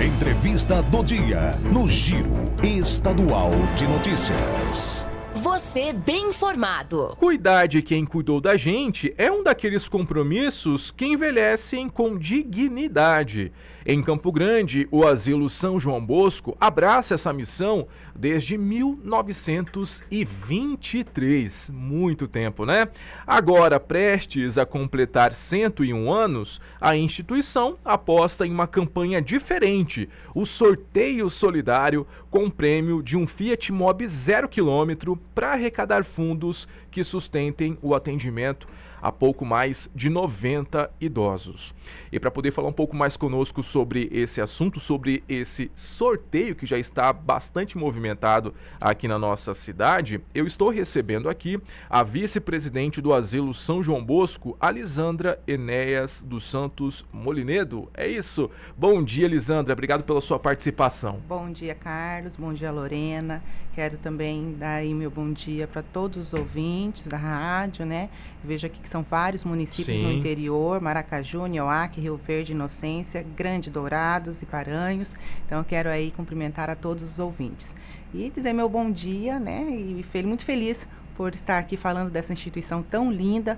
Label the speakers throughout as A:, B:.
A: Entrevista do dia, no Giro Estadual de Notícias.
B: Você bem informado.
C: Cuidar de quem cuidou da gente é um daqueles compromissos que envelhecem com dignidade. Em Campo Grande, o Asilo São João Bosco abraça essa missão desde 1923. Muito tempo, né? Agora, prestes a completar 101 anos, a instituição aposta em uma campanha diferente, o sorteio solidário com prêmio de um Fiat Mobi 0 km para arrecadar fundos que sustentem o atendimento a pouco mais de 90 idosos. E para poder falar um pouco mais conosco sobre esse assunto, sobre esse sorteio que já está bastante movimentado aqui na nossa cidade, eu estou recebendo aqui a vice-presidente do Asilo São João Bosco, Lisandra Enéas dos Santos Molinedo. É isso? Bom dia, Lisandra. Obrigado pela sua participação.
D: Bom dia, Carlos. Bom dia, Lorena. Quero também dar aí meu bom dia para todos os ouvintes da rádio, né? Vejo aqui que são vários municípios no interior: Maracaju, Nioaque, Rio Verde, Inocência, Grande Dourados e Paranhos. Então, eu quero aí cumprimentar a todos os ouvintes. E dizer meu bom dia, né? E muito feliz por estar aqui falando dessa instituição tão linda,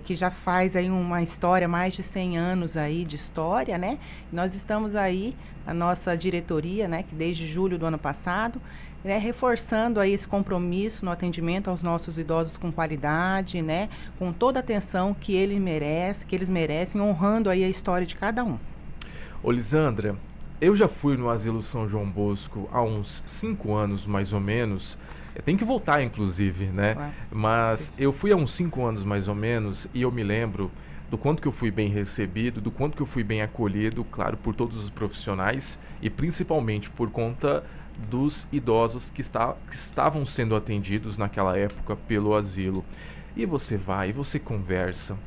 D: que já faz aí uma história, mais de 100 anos aí de história, né? Nós estamos aí, a nossa diretoria, né, que desde julho do ano passado, né, reforçando aí esse compromisso no atendimento aos nossos idosos com qualidade, né, com toda a atenção que eles merecem, honrando aí a história de cada um.
C: Ô, Lisandra, eu já fui no Asilo São João Bosco há uns 5 anos, mais ou menos. Tem que voltar, inclusive, né?
D: Ué.
C: Mas eu fui há uns 5 anos, mais ou menos, e eu me lembro do quanto que eu fui bem recebido, do quanto que eu fui bem acolhido, claro, por todos os profissionais e principalmente por conta dos idosos que estavam sendo atendidos naquela época pelo asilo. E você vai, e você conversa,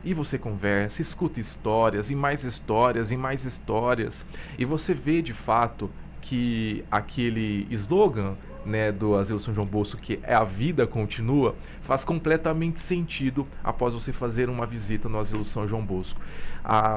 C: escuta histórias e mais histórias e mais histórias, e você vê de fato que aquele slogan, né, do Asilo São João Bosco, que é a vida continua, faz completamente sentido após você fazer uma visita no Asilo São João Bosco.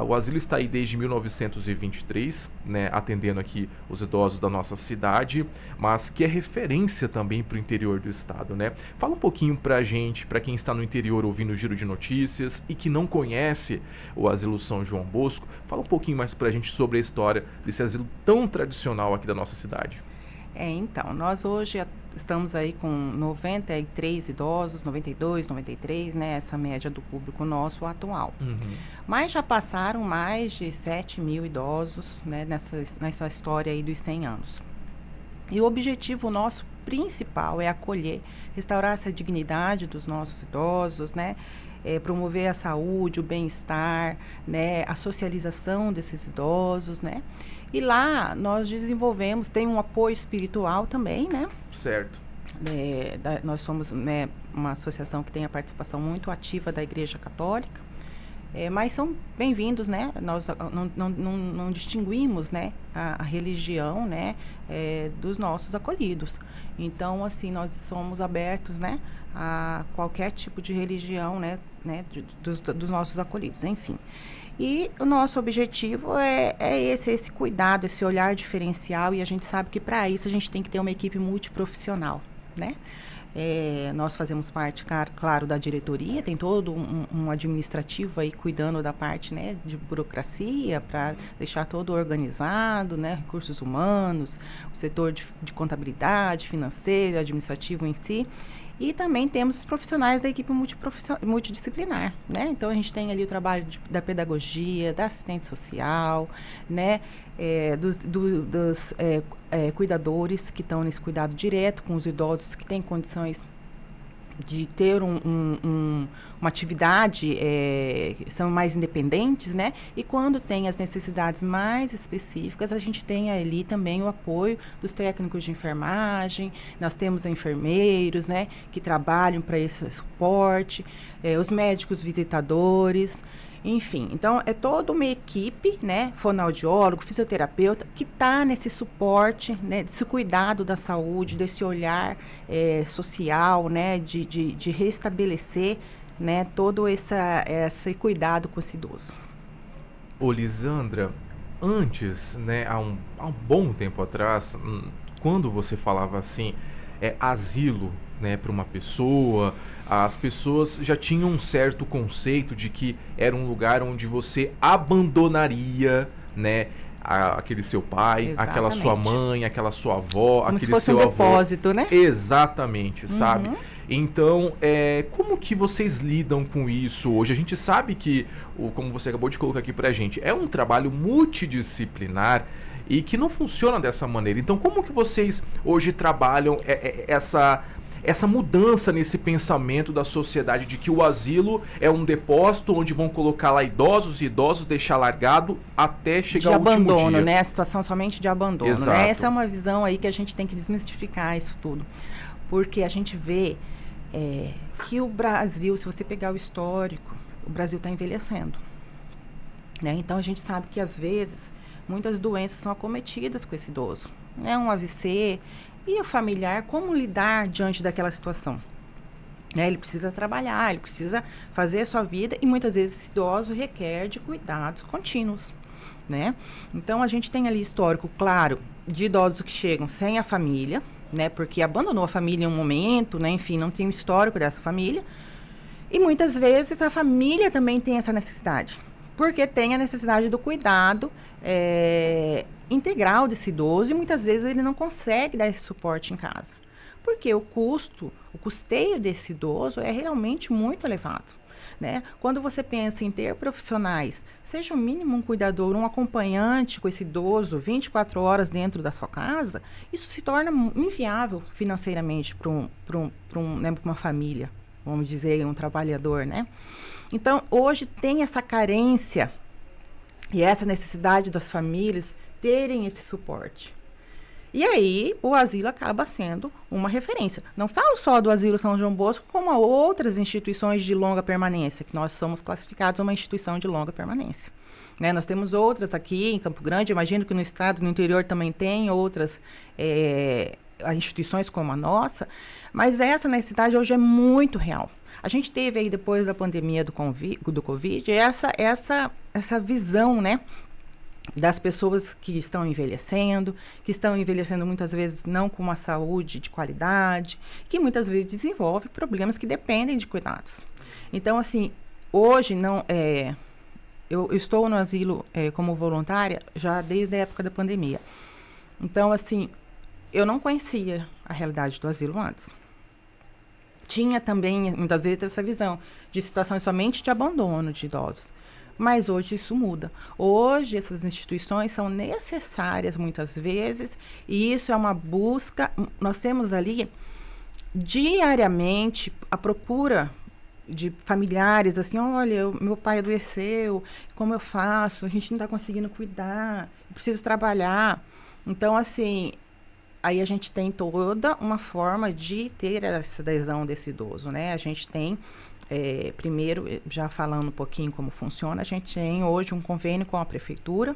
C: O asilo está aí desde 1923, né, atendendo aqui os idosos da nossa cidade, mas que é referência também para o interior do estado, né? Fala um pouquinho pra gente, para quem está no interior ouvindo o Giro de Notícias e que não conhece o Asilo São João Bosco, fala um pouquinho mais pra gente sobre a história desse asilo tão tradicional aqui da nossa cidade.
D: Então, nós hoje estamos aí com 93 idosos, 92, 93, né? Essa média do público nosso atual. Mas já passaram mais de 7 mil idosos, né, nessa história aí dos 100 anos. E o objetivo nosso principal é acolher, restaurar essa dignidade dos nossos idosos, né? Promover a saúde, o bem-estar, né? A socialização desses idosos, né? E lá nós desenvolvemos, tem um apoio espiritual também, né?
C: Certo.
D: Nós somos, né, uma associação que tem a participação muito ativa da Igreja Católica, mas são bem-vindos, né? Nós não distinguimos, né, a religião, né, dos nossos acolhidos. Então, assim, nós somos abertos, né, a qualquer tipo de religião, né, dos nossos acolhidos, enfim. E o nosso objetivo é esse cuidado, esse olhar diferencial, e a gente sabe que para isso a gente tem que ter uma equipe multiprofissional, né? Nós fazemos parte, claro, da diretoria, tem todo um administrativo aí cuidando da parte, né, de burocracia, para deixar todo organizado, né, recursos humanos, o setor de contabilidade, financeiro, administrativo em si. E também temos os profissionais da equipe multidisciplinar, né? Então, a gente tem ali o trabalho da pedagogia, da assistente social, né? Dos cuidadores que estão nesse cuidado direto com os idosos que têm condições de ter uma atividade, são mais independentes, né? E quando tem as necessidades mais específicas, a gente tem ali também o apoio dos técnicos de enfermagem, nós temos enfermeiros, né, que trabalham para esse suporte, os médicos visitadores. Enfim, então é toda uma equipe, né, fonoaudiólogo, fisioterapeuta, que está nesse suporte, né, desse cuidado da saúde, desse olhar social, né, de restabelecer, né, todo esse cuidado com esse idoso.
C: Ô, Lisandra, antes, né, há um bom tempo atrás, quando você falava assim, asilo, né, para uma pessoa, as pessoas já tinham um certo conceito de que era um lugar onde você abandonaria, né, aquele seu pai, aquela sua mãe, aquela sua avó,
D: como
C: aquele
D: se fosse
C: seu
D: um
C: avô.
D: depósito, né?
C: Exatamente, sabe? Então, como que vocês lidam com isso hoje? A gente sabe que, como você acabou de colocar aqui pra gente, é um trabalho multidisciplinar e que não funciona dessa maneira. Então, como que vocês hoje trabalham essa mudança nesse pensamento da sociedade de que o asilo é um depósito onde vão colocar lá idosos e idosos, deixar largado até chegar ao último dia?
D: De abandono, né? A situação somente de abandono,
C: Exato.
D: né? Essa é uma visão aí que a gente tem que desmistificar isso tudo. Porque a gente vê que o Brasil, se você pegar o histórico, o Brasil está envelhecendo, né? Então, a gente sabe que, às vezes, muitas doenças são acometidas com esse idoso, né? Um AVC... E o familiar, como lidar diante daquela situação? Né? Ele precisa trabalhar, ele precisa fazer a sua vida e muitas vezes esse idoso requer de cuidados contínuos, né? Então, a gente tem ali histórico, claro, de idosos que chegam sem a família, né? Porque abandonou a família em um momento, né? Enfim, não tem o histórico dessa família. E muitas vezes a família também tem essa necessidade, porque tem a necessidade do cuidado integral desse idoso e muitas vezes ele não consegue dar esse suporte em casa. Porque o custeio desse idoso é realmente muito elevado, né? Quando você pensa em ter profissionais, seja o mínimo um cuidador, um acompanhante com esse idoso 24 horas dentro da sua casa, isso se torna inviável financeiramente para uma família, vamos dizer, um trabalhador, né? Então, hoje tem essa carência e essa necessidade das famílias terem esse suporte. E aí, o asilo acaba sendo uma referência. Não falo só do Asilo São João Bosco, como a outras instituições de longa permanência, que nós somos classificados uma instituição de longa permanência. Né? Nós temos outras aqui em Campo Grande, imagino que no estado, no interior também tem outras instituições como a nossa, mas essa necessidade hoje é muito real. A gente teve aí, depois da pandemia do Covid, essa visão, né, das pessoas que estão envelhecendo muitas vezes não com uma saúde de qualidade, que muitas vezes desenvolve problemas que dependem de cuidados. Então, assim, hoje eu estou no asilo como voluntária já desde a época da pandemia. Então, assim, eu não conhecia a realidade do asilo antes. Tinha também, muitas vezes, essa visão de situações somente de abandono de idosos. Mas hoje isso muda. Hoje essas instituições são necessárias muitas vezes e isso é uma busca. Nós temos ali diariamente a procura de familiares, assim, olha, meu pai adoeceu, como eu faço? A gente não está conseguindo cuidar, preciso trabalhar. Então, assim, aí a gente tem toda uma forma de ter essa adesão desse idoso, né? A gente tem, primeiro, já falando um pouquinho como funciona, a gente tem hoje um convênio com a Prefeitura,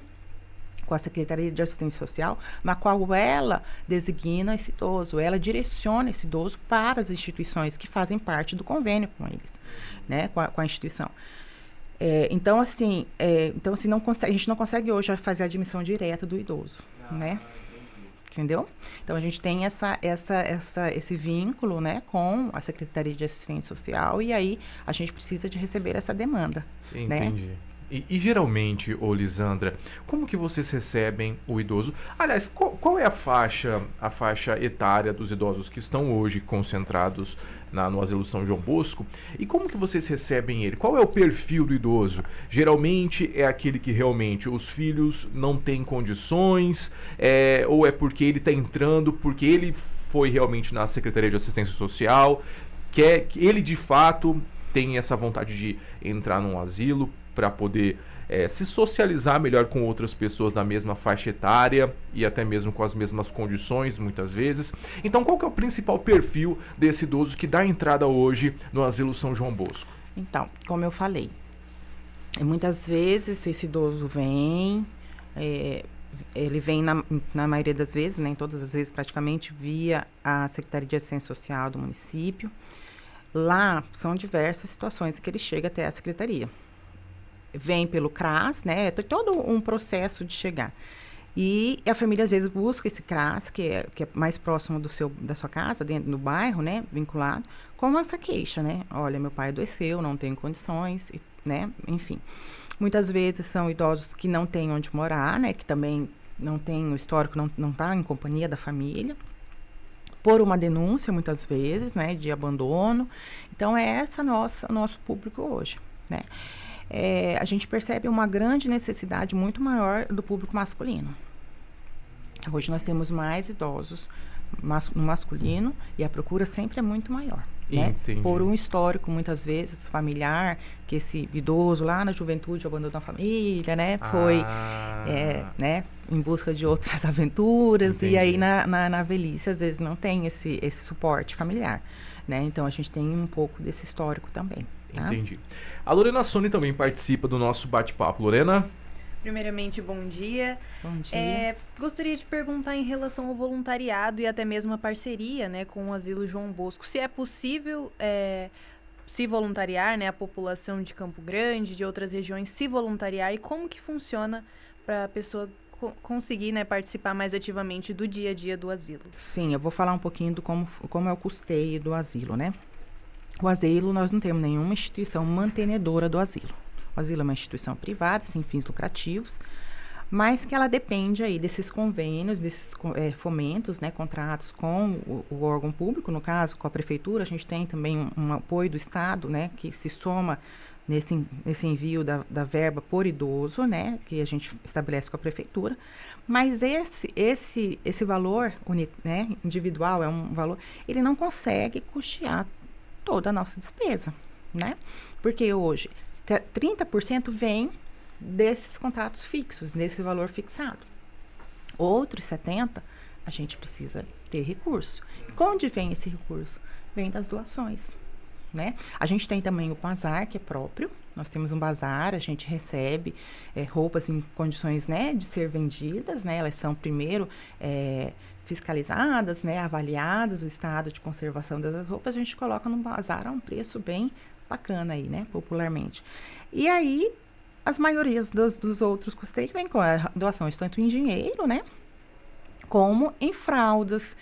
D: com a Secretaria de Assistência Social, na qual ela designa esse idoso, ela direciona esse idoso para as instituições que fazem parte do convênio com eles, né? Com a instituição. Então, assim, a gente não consegue hoje fazer a admissão direta do idoso, né? Entendeu? Então, a gente tem esse vínculo, né, com a Secretaria de Assistência Social e aí a gente precisa de receber essa demanda.
C: Entendi.
D: Né?
C: E geralmente, Lisandra, como que vocês recebem o idoso? Aliás, qual é a faixa etária dos idosos que estão hoje concentrados no Asilo São João Bosco? E como que vocês recebem ele? Qual é o perfil do idoso? Geralmente é aquele que realmente os filhos não têm condições, ou é porque ele está entrando, porque ele foi realmente na Secretaria de Assistência Social, que ele de fato tem essa vontade de entrar num asilo para poder se socializar melhor com outras pessoas da mesma faixa etária e até mesmo com as mesmas condições, muitas vezes. Então, qual que é o principal perfil desse idoso que dá entrada hoje no Asilo São João Bosco?
D: Então, como eu falei, muitas vezes esse idoso vem, ele vem na maioria das vezes, nem todas as vezes praticamente, via a Secretaria de Assistência Social do município. Lá são diversas situações que ele chega até a secretaria. vem pelo CRAS, né? Tem todo um processo de chegar. E a família, às vezes, busca esse CRAS, que é mais próximo da sua casa, dentro do bairro, né? Vinculado, com essa queixa, né? Olha, meu pai adoeceu, não tenho condições, né? Enfim. Muitas vezes são idosos que não têm onde morar, né? Que também não tem o histórico, não está em companhia da família. Por uma denúncia, muitas vezes, né? De abandono. Então, é esse o nosso público hoje, né? A gente percebe uma grande necessidade muito maior do público masculino. Hoje nós temos mais idosos no masculino e a procura sempre é muito maior. Né? Por um histórico, muitas vezes, familiar, que esse idoso lá na juventude abandonou a família, né? Foi né? Em busca de outras aventuras. Entendi. E aí na velhice, às vezes, não tem esse suporte familiar. Né? Então, a gente tem um pouco desse histórico também. Tá?
C: Entendi. A Lorena Sony também participa do nosso bate-papo. Lorena?
E: Primeiramente, bom dia.
D: Bom dia.
E: Gostaria de perguntar em relação ao voluntariado e até mesmo a parceria, né, com o Asilo João Bosco. Se é possível se voluntariar, né, a população de Campo Grande, de outras regiões, se voluntariar, e como que funciona para a pessoa conseguir, né, participar mais ativamente do dia a dia do asilo.
D: Sim, eu vou falar um pouquinho do como é o custeio do asilo, né? O asilo, nós não temos nenhuma instituição mantenedora do asilo. O asilo é uma instituição privada, sem fins lucrativos, mas que ela depende aí desses convênios, desses fomentos, né, contratos com o órgão público, no caso, com a prefeitura. A gente tem também um apoio do Estado, né, que se soma nesse envio da verba por idoso, né, que a gente estabelece com a prefeitura. Mas esse valor, né, individual, é um valor, ele não consegue custear toda a nossa despesa, né? Porque hoje 30% vem desses contratos fixos, desse valor fixado. Outros 70% a gente precisa ter recurso. E onde vem esse recurso? Vem das doações, né? A gente tem também o bazar, que é próprio. Nós temos um bazar, a gente recebe roupas em condições, né, de ser vendidas, né? Elas são primeiro fiscalizadas, né, avaliadas, o estado de conservação das roupas, a gente coloca no bazar a um preço bem bacana aí, né, popularmente. E aí, as maiorias dos outros custeios vêm com a doação, tanto em dinheiro, né, como em fraldas,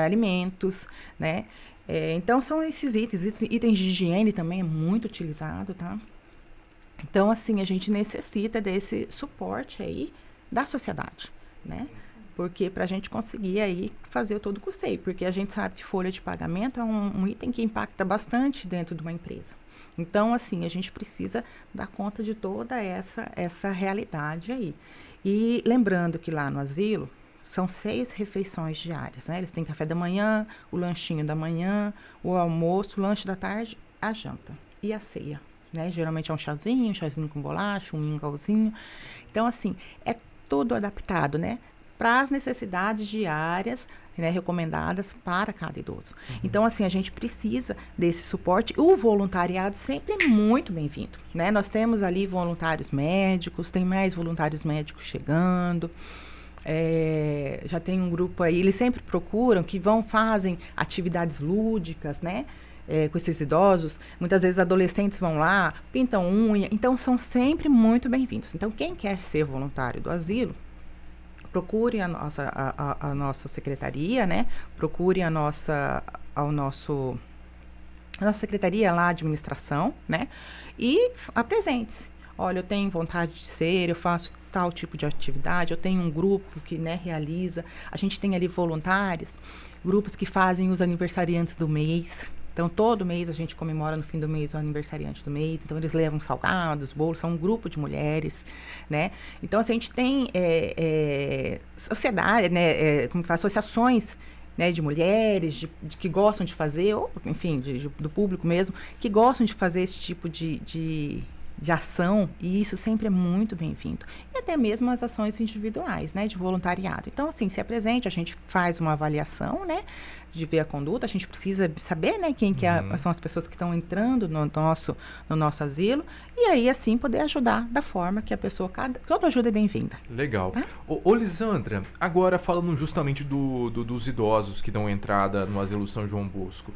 D: alimentos, né. Então, são esses itens de higiene também é muito utilizado, tá? Então, assim, a gente necessita desse suporte aí da sociedade, né? Porque para a gente conseguir aí fazer todo o custeio, porque a gente sabe que folha de pagamento é um item que impacta bastante dentro de uma empresa. Então, assim, a gente precisa dar conta de toda essa realidade aí. E lembrando que lá no asilo são 6 refeições diárias, né? Eles têm café da manhã, o lanchinho da manhã, o almoço, o lanche da tarde, a janta e a ceia, né? Geralmente é um chazinho com bolacha, um mingauzinho. Então, assim, é tudo adaptado, né, para as necessidades diárias, né, recomendadas para cada idoso. Então, assim, a gente precisa desse suporte. O voluntariado sempre é muito bem-vindo, né? Nós temos ali voluntários médicos, tem mais voluntários médicos chegando. Já tem um grupo aí, eles sempre procuram, fazem atividades lúdicas, né? Com esses idosos. Muitas vezes adolescentes vão lá, pintam unha. Então, são sempre muito bem-vindos. Então, quem quer ser voluntário do asilo, procure a nossa secretaria, né? Procure a nossa secretaria lá, administração, né? E apresente-se. Olha, eu tenho vontade de ser, eu faço tal tipo de atividade, eu tenho um grupo que, né, realiza. A gente tem ali voluntários, grupos que fazem os aniversariantes do mês. Então, todo mês a gente comemora no fim do mês o aniversariante do mês. Então, eles levam salgados, bolos, são um grupo de mulheres, né? Então, assim, a gente tem sociedade, né? Como que fala? Associações, né, de mulheres de que gostam de fazer, ou, enfim, do público mesmo, que gostam de fazer esse tipo de ação, e isso sempre é muito bem-vindo. E até mesmo as ações individuais, né, de voluntariado. Então, assim, se apresente, a gente faz uma avaliação, né, de ver a conduta, a gente precisa saber, né, quem que são as pessoas que estão entrando no nosso asilo, e aí, assim, poder ajudar da forma que a pessoa, toda ajuda é bem-vinda.
C: Legal. Tá? Ô, Lisandra, agora falando justamente dos idosos que dão entrada no Asilo São João Bosco,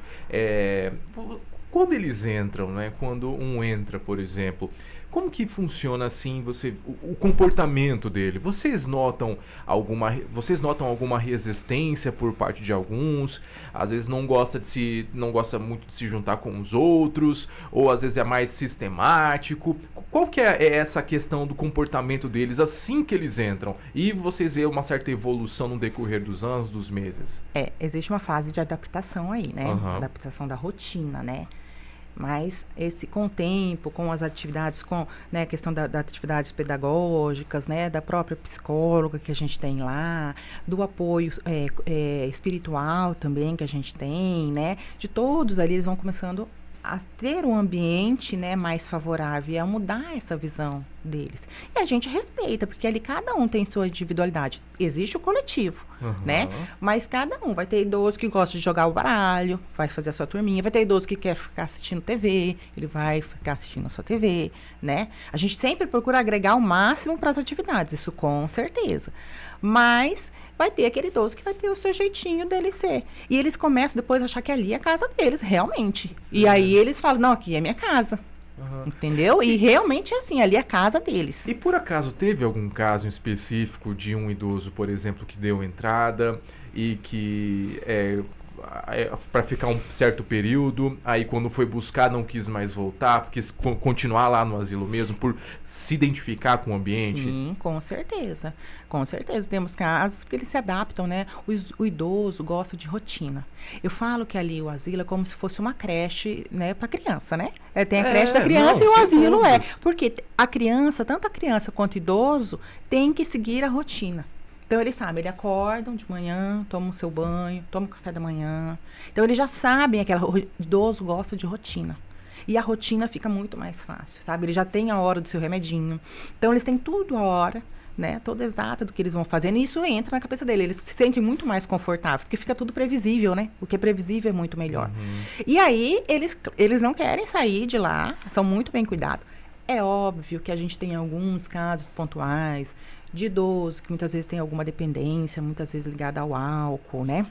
C: quando eles entram, né? Quando um entra, por exemplo, Como que funciona assim o comportamento dele? Vocês notam alguma resistência por parte de alguns? Às vezes não gosta muito de se juntar com os outros, ou às vezes é mais sistemático. Qual que é essa questão do comportamento deles assim que eles entram? E vocês veem uma certa evolução no decorrer dos anos, dos meses?
D: Existe uma fase de adaptação aí, né?
C: Uhum.
D: Adaptação da rotina, né? Mas com o tempo, com as atividades, com, né, a questão das atividades pedagógicas, né, da própria psicóloga que a gente tem lá, do apoio espiritual também que a gente tem, né, de todos ali eles vão começando a ter um ambiente, né, mais favorável e a mudar essa visão deles. E a gente respeita, porque ali cada um tem sua individualidade. Existe o coletivo, né? Mas cada um. Vai ter idoso que gosta de jogar o baralho, vai fazer a sua turminha. Vai ter idoso que quer ficar assistindo TV, ele vai ficar assistindo a sua TV, né? A gente sempre procura agregar o máximo para as atividades, isso com certeza. Mas vai ter aquele idoso que vai ter o seu jeitinho dele ser. E eles começam depois a achar que ali é a casa deles, realmente. Sim. E aí eles falam, não, aqui é minha casa. Entendeu? E realmente é assim, ali é a casa deles.
C: E por acaso teve algum caso específico de um idoso, por exemplo, que deu entrada e que para ficar um certo período, aí quando foi buscar não quis mais voltar, porque continuar lá no asilo mesmo, por se identificar com o ambiente?
D: Sim, com certeza. Com certeza. Temos casos que eles se adaptam, né? O idoso gosta de rotina. Eu falo que ali o asilo é como se fosse uma creche, né, para criança, né? Tem a creche da criança e o asilo porque a criança, tanto a criança quanto o idoso, tem que seguir a rotina. Então, eles sabem, eles acordam de manhã, tomam o seu banho, tomam o café da manhã. Então, eles já sabem, o idoso gosta de rotina. E a rotina fica muito mais fácil, sabe? Ele já tem a hora do seu remedinho. Então, eles têm tudo a hora, né? Toda exata do que eles vão fazendo. E isso entra na cabeça dele. Eles se sentem muito mais confortáveis, porque fica tudo previsível, né? O que é previsível é muito melhor. E aí, eles não querem sair de lá, são muito bem cuidados. É óbvio que a gente tem alguns casos pontuais de idoso, que muitas vezes tem alguma dependência, muitas vezes ligada ao álcool, né?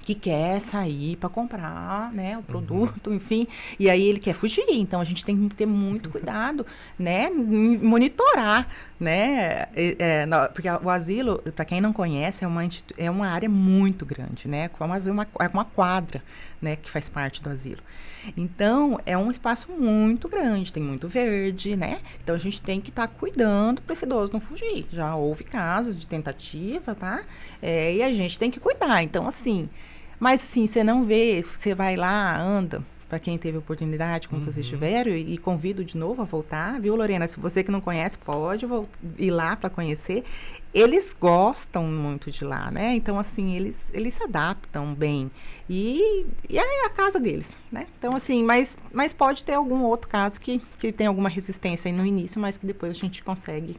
D: Que quer sair para comprar, né, o produto, enfim, e aí ele quer fugir. Então, a gente tem que ter muito cuidado, né, monitorar, né, porque o asilo, para quem não conhece, é uma área muito grande, né, é uma quadra, né, que faz parte do asilo. Então, é um espaço muito grande, tem muito verde, né? Então, a gente tem que estar cuidando para esse idoso não fugir. Já houve casos de tentativa, tá? E a gente tem que cuidar. Então, assim... Mas, assim, você não vê, você vai lá, anda, para quem teve oportunidade, como vocês tiveram, e convido de novo a voltar, viu, Lorena? Se você que não conhece, pode ir lá para conhecer. Eles gostam muito de lá, né? Então, assim, eles se adaptam bem. E é a casa deles, né? Então, assim, mas pode ter algum outro caso que tem alguma resistência aí no início, mas que depois a gente consegue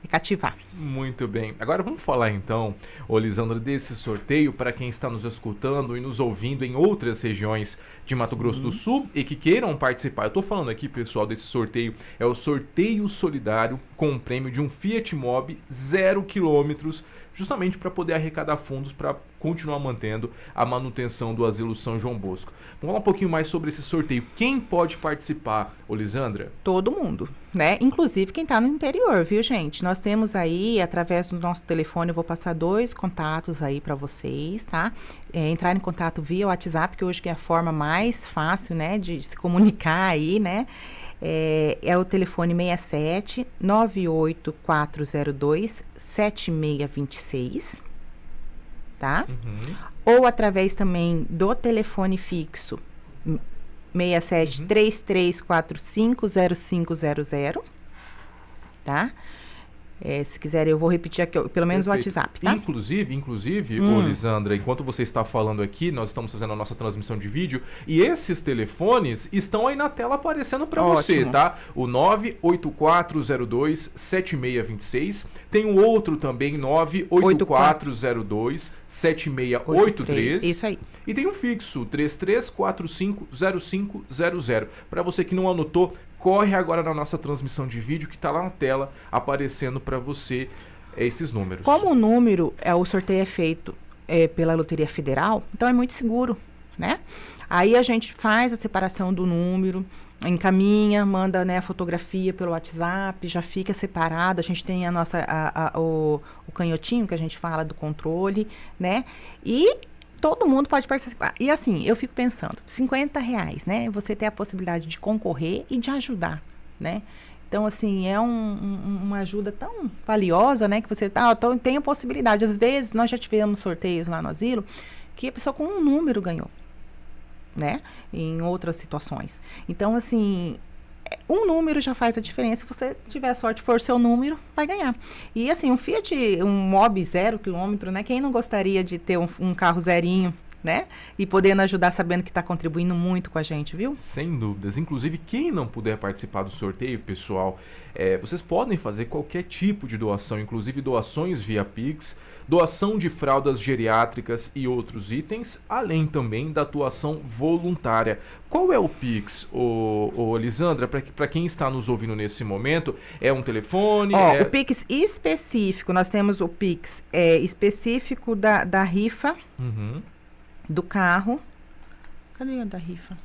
D: cativar.
C: Muito bem. Agora vamos falar então, Lisandra, desse sorteio para quem está nos escutando e nos ouvindo em outras regiões de Mato Grosso do Sul e que queiram participar. Eu estou falando aqui, pessoal, desse sorteio. É o sorteio solidário com um prêmio de um Fiat Mobi 0 km, justamente para poder arrecadar fundos para continuar mantendo a manutenção do Asilo São João Bosco. Vamos falar um pouquinho mais sobre esse sorteio. Quem pode participar, Lisandra?
D: Todo mundo, né? Inclusive quem está no interior, viu, gente? Nós temos aí, através do nosso telefone, eu vou passar 2 contatos aí para vocês, tá? Entrar em contato via WhatsApp, que hoje é a forma mais fácil, né, de se comunicar aí, né? É o telefone 67 98402 7626, tá? Ou através também do telefone fixo 67 3345 0500, tá? Se quiser, eu vou repetir aqui, pelo menos o WhatsApp, tá?
C: Inclusive, Lisandra, enquanto você está falando aqui, nós estamos fazendo a nossa transmissão de vídeo e esses telefones estão aí na tela aparecendo para você, tá? O 98402 7626, tem o outro também, 98402 7683.
D: Isso aí.
C: E tem um fixo, 3345 0500. Para você que não anotou, corre agora na nossa transmissão de vídeo que está lá na tela aparecendo para você esses números.
D: Como o número, o sorteio é feito pela Loteria Federal, então é muito seguro, né? Aí a gente faz a separação do número, encaminha, manda, né, a fotografia pelo WhatsApp, já fica separado. A gente tem o canhotinho que a gente fala do controle, né? E todo mundo pode participar. E assim, eu fico pensando, R$50, né? Você tem a possibilidade de concorrer e de ajudar, né? Então, assim, é uma ajuda tão valiosa, né? Que você tem a possibilidade. Às vezes, nós já tivemos sorteios lá no asilo que a pessoa com um número ganhou, né? Em outras situações. Então, assim, um número já faz a diferença. Se você tiver sorte, for seu número, vai ganhar. E, assim, um Fiat, um Mobi 0 km, né? Quem não gostaria de ter um carro zerinho, né? E podendo ajudar, sabendo que está contribuindo muito com a gente, viu?
C: Sem dúvidas. Inclusive, quem não puder participar do sorteio, pessoal, vocês podem fazer qualquer tipo de doação, inclusive doações via Pix, doação de fraldas geriátricas e outros itens, além também da doação voluntária. Qual é o Pix, Lisandra, para quem está nos ouvindo nesse momento? É um telefone?
D: O Pix específico, nós temos o Pix específico da rifa, do carro. Cadê a da rifa?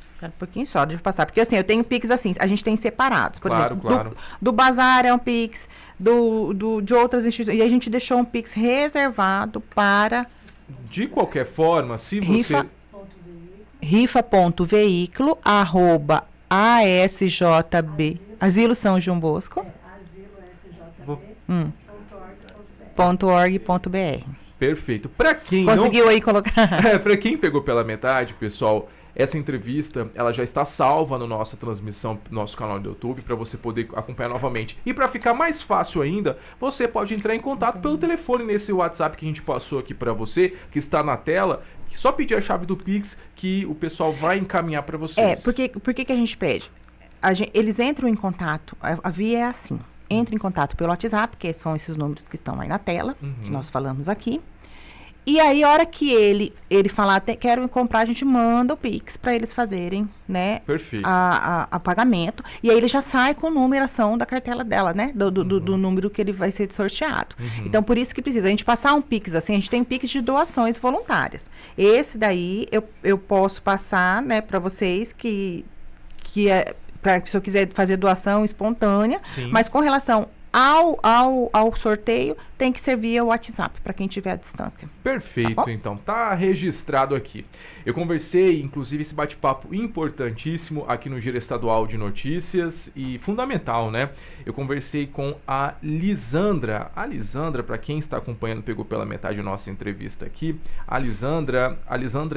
D: Espera um pouquinho só, deixa eu passar. Porque assim, eu tenho Pix assim, a gente tem separados. Por exemplo, do Bazar é um Pix, de outras instituições. E a gente deixou um Pix reservado para...
C: De qualquer forma, se você...
D: rifa.veículo@ASJB, Asilo São João Bosco, .org.br.
C: Perfeito. Para quem
D: conseguiu aí colocar?
C: Para quem pegou pela metade, pessoal, essa entrevista, ela já está salva no nossa transmissão, no nosso canal do YouTube, para você poder acompanhar novamente. E para ficar mais fácil ainda, você pode entrar em contato pelo telefone nesse WhatsApp que a gente passou aqui para você, que está na tela. Só pedir a chave do Pix que o pessoal vai encaminhar para vocês.
D: Por que a gente pede? Eles entram em contato, a via é assim, entra em contato pelo WhatsApp, que são esses números que estão aí na tela, que nós falamos aqui. E aí, a hora que ele falar, quero comprar, a gente manda o Pix para eles fazerem, né?
C: Perfeito.
D: A pagamento. E aí ele já sai com numeração da cartela dela, né? Do número que ele vai ser sorteado. Então, por isso que precisa. A gente passar um Pix assim, a gente tem um Pix de doações voluntárias. Esse daí eu posso passar, né, para vocês que é para a pessoa quiser fazer doação espontânea. Sim. Mas com relação ao sorteio, tem que ser via WhatsApp, para quem tiver à distância.
C: Perfeito, tá, então. Tá registrado aqui. Eu conversei, inclusive, esse bate-papo importantíssimo aqui no Giro Estadual de Notícias e fundamental, né? Eu conversei com a Lisandra. A Lisandra, para quem está acompanhando, pegou pela metade a nossa entrevista aqui. A Lisandra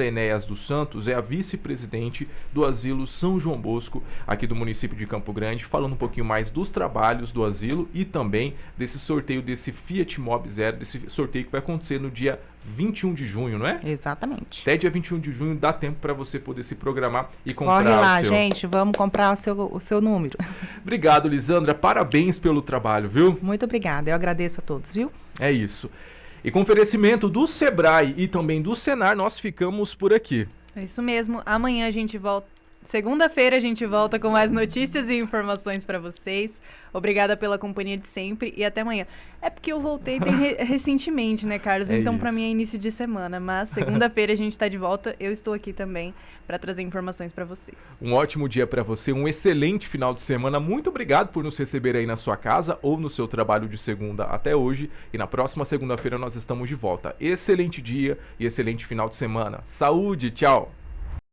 C: Enéas dos Santos é a vice-presidente do Asilo São João Bosco, aqui do município de Campo Grande, falando um pouquinho mais dos trabalhos do asilo e também desse sorteio desse Fiat Mobi 0, desse sorteio que vai acontecer no dia 21 de junho, não é?
D: Exatamente.
C: Até dia 21 de junho dá tempo para você poder se programar e comprar.
D: Corre lá, gente, vamos comprar o seu número.
C: Obrigado, Lisandra, parabéns pelo trabalho, viu?
D: Muito obrigada, eu agradeço a todos, viu?
C: É isso. E com oferecimento do Sebrae e também do Senar, nós ficamos por aqui.
E: É isso mesmo, amanhã a gente volta. Segunda-feira a gente volta com mais notícias e informações para vocês. Obrigada pela companhia de sempre e até amanhã. É porque eu voltei recentemente, né, Carlos? Então, para mim é início de semana. Mas segunda-feira a gente está de volta. Eu estou aqui também para trazer informações para vocês.
C: Um ótimo dia para você, um excelente final de semana. Muito obrigado por nos receber aí na sua casa ou no seu trabalho de segunda até hoje. E na próxima segunda-feira nós estamos de volta. Excelente dia e excelente final de semana. Saúde, tchau!